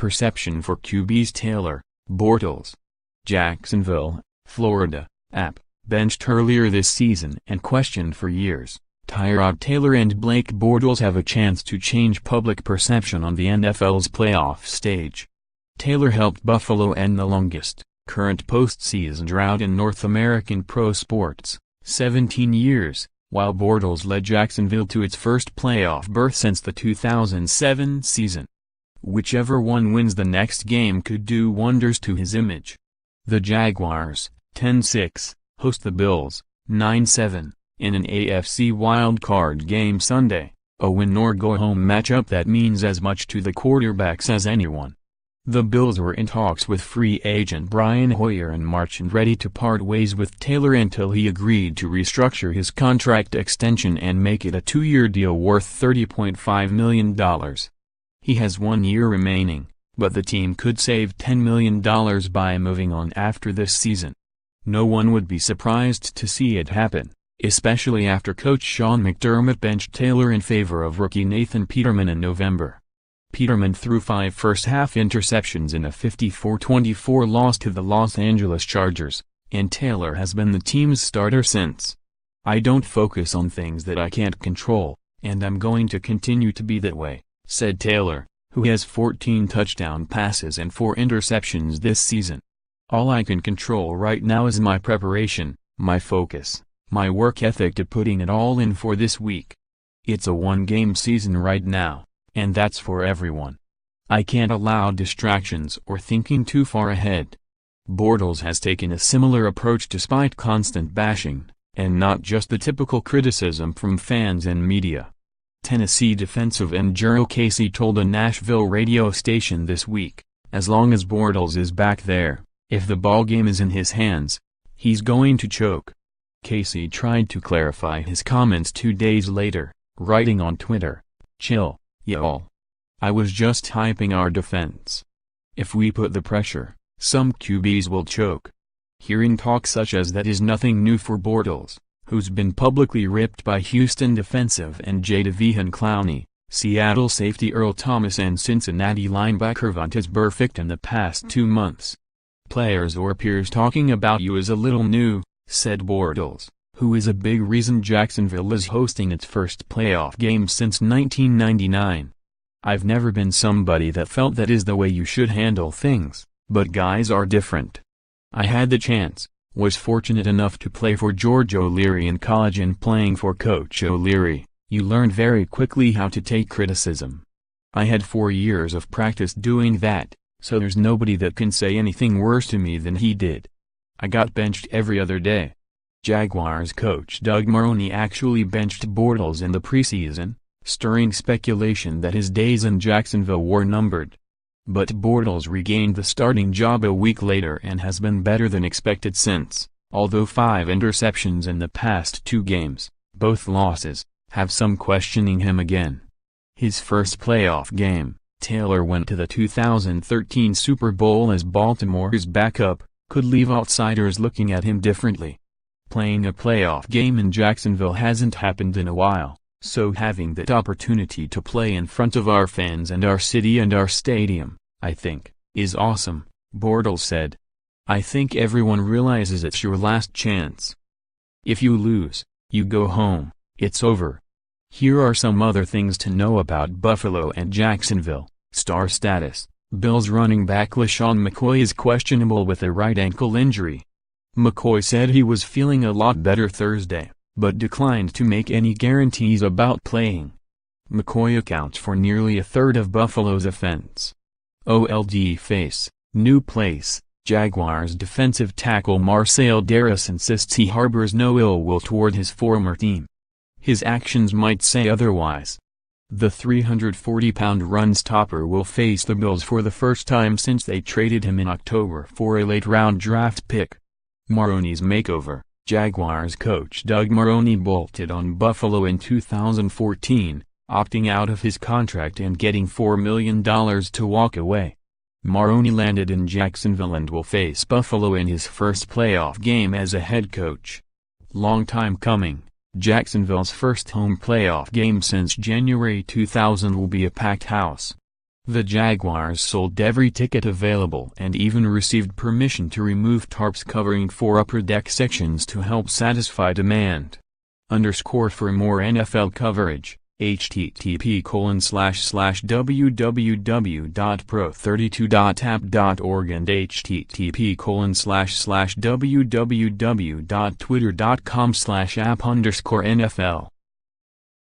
perception for QBs Taylor, Bortles. Jacksonville, Florida, app, benched earlier this season and questioned for years. Tyrod Taylor and Blake Bortles have a chance to change public perception on the NFL's playoff stage. Taylor helped Buffalo end the longest, current postseason drought in North American pro sports, 17 years, while Bortles led Jacksonville to its first playoff berth since the 2007 season. Whichever one wins the next game could do wonders to his image. The Jaguars, 10-6, host the Bills, 9-7, in an AFC wildcard game Sunday, a win-or-go-home matchup that means as much to the quarterbacks as anyone. The Bills were in talks with free agent Brian Hoyer in March and ready to part ways with Taylor until he agreed to restructure his contract extension and make it a 2-year deal worth $30.5 million. He has 1 year remaining, but the team could save $10 million by moving on after this season. No one would be surprised to see it happen, especially after coach Sean McDermott benched Taylor in favor of rookie Nathan Peterman in November. Peterman threw 5 first-half interceptions in a 54-24 loss to the Los Angeles Chargers, and Taylor has been the team's starter since. "I don't focus on things that I can't control, and I'm going to continue to be that way," said Taylor, who has 14 touchdown passes and 4 interceptions this season. "All I can control right now is my preparation, my focus, my work ethic to putting it all in for this week. It's a 1-game season right now, and that's for everyone. I can't allow distractions or thinking too far ahead." Bortles has taken a similar approach despite constant bashing, and not just the typical criticism from fans and media. Tennessee defensive end Jurrell Casey told a Nashville radio station this week, "As long as Bortles is back there, if the ballgame is in his hands, he's going to choke." Casey tried to clarify his comments 2 days later, writing on Twitter, "Chill, y'all. I was just hyping our defense. If we put the pressure, some QBs will choke." Hearing talk such as that is nothing new for Bortles, who's been publicly ripped by Houston defensive end Jadeveon Clowney, Seattle safety Earl Thomas and Cincinnati linebacker Vontaze Burfict in the past 2 months. "Players or peers talking about you is a little new," said Bortles, who is a big reason Jacksonville is hosting its first playoff game since 1999. "I've never been somebody that felt that is the way you should handle things, but guys are different. I had the chance, was fortunate enough to play for George O'Leary in college, and playing for Coach O'Leary, you learn very quickly how to take criticism. I had 4 years of practice doing that, so there's nobody that can say anything worse to me than he did. I got benched every other day." Jaguars coach Doug Marrone actually benched Bortles in the preseason, stirring speculation that his days in Jacksonville were numbered. But Bortles regained the starting job a week later and has been better than expected since, although 5 interceptions in the past 2 games, both losses, have some questioning him again. His first playoff game, Taylor went to the 2013 Super Bowl as Baltimore's backup, could leave outsiders looking at him differently. Playing a playoff game in Jacksonville hasn't happened in a while, so having that opportunity to play in front of our fans and our city and our stadium, I think, is awesome, Bortles said. "I think everyone realizes it's your last chance. If you lose, you go home, it's over." Here are some other things to know about Buffalo and Jacksonville. Star status: Bills running back LeSean McCoy is questionable with a right ankle injury. McCoy said he was feeling a lot better Thursday, but declined to make any guarantees about playing. McCoy accounts for nearly a third of Buffalo's offense. OLD face, new place. Jaguars defensive tackle Marcel Dareus insists he harbors no ill will toward his former team. His actions might say otherwise. The 340-pound run-stopper will face the Bills for the first time since they traded him in October for a late-round draft pick. Marrone's makeover: Jaguars coach Doug Marrone bolted on Buffalo in 2014, opting out of his contract and getting $4 million to walk away. Marrone landed in Jacksonville and will face Buffalo in his first playoff game as a head coach. Long time coming, Jacksonville's first home playoff game since January 2000 will be a packed house. The Jaguars sold every ticket available and even received permission to remove tarps covering 4 upper deck sections to help satisfy demand. For more NFL coverage, http://www.pro32.app.org and http://www.twitter.com/app_NFL